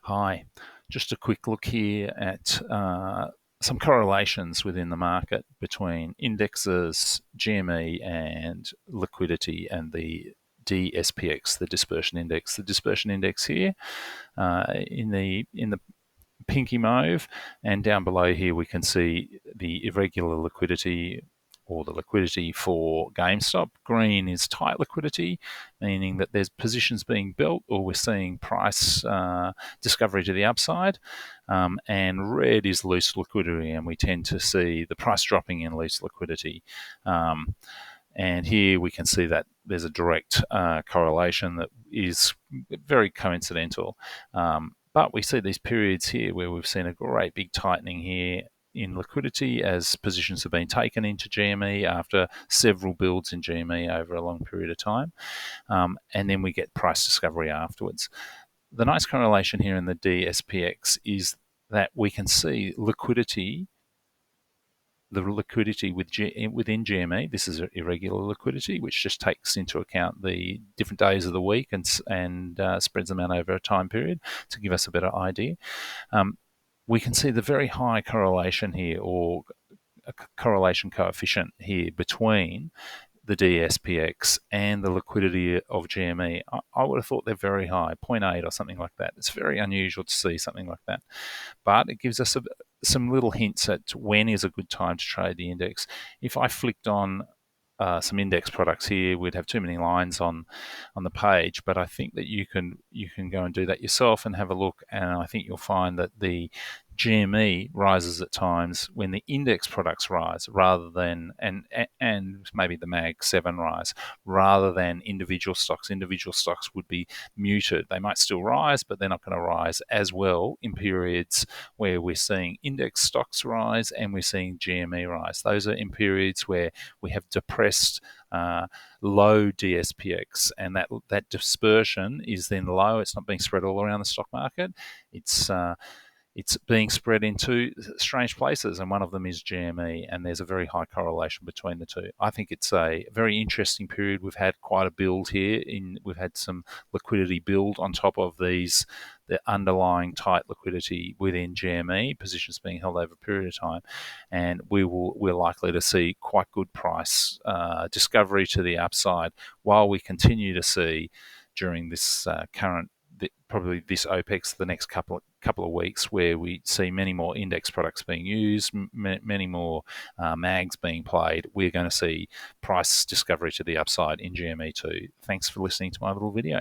Hi, just a quick look here at some correlations within the market between indexes, GME, and liquidity, and the DSPX, the dispersion index. The dispersion index here in the pinky mauve, and down below here we can see the irregular liquidity, or the liquidity for GameStop. Green is tight liquidity, meaning that there's positions being built or we're seeing price discovery to the upside. And red is loose liquidity, and we tend to see the price dropping in loose liquidity. And here we can see that there's a direct correlation that is very coincidental. But we see these periods here where we've seen a great big tightening here in liquidity as positions have been taken into GME after several builds in GME over a long period of time. And then we get price discovery afterwards. The nice correlation here in the DSPX is that we can see liquidity, the liquidity within GME. This is irregular liquidity, which just takes into account the different days of the week and spreads them out over a time period to give us a better idea. We can see the very high correlation here, or a correlation coefficient here, between the DSPX and the liquidity of GME. I would have thought they're very high, 0.8 or something like that. It's very unusual to see something like that. But it gives us some little hints at when is a good time to trade the index. If I flicked on some index products here, we'd have too many lines on the page, but I think that you can go and do that yourself and have a look, and I think you'll find that the GME rises at times when the index products rise, rather than and maybe the Mag 7 rise, rather than individual stocks. Individual stocks would be muted. They might still rise, but they're not going to rise as well in periods where we're seeing index stocks rise and we're seeing GME rise. Those are in periods where we have depressed low DSPX, and that dispersion is then low. It's not being spread all around the stock market. It's being spread into strange places, and one of them is GME, and there's a very high correlation between the two. I think it's a very interesting period. We've had quite a build here. We've had some liquidity build on top of the underlying tight liquidity within GME, positions being held over a period of time, and we're likely to see quite good price discovery to the upside, while we continue to see during this probably this OPEX, the next couple of weeks, where we see many more index products being used, many more mags being played. We're going to see price discovery to the upside in GME too. Thanks for listening to my little video.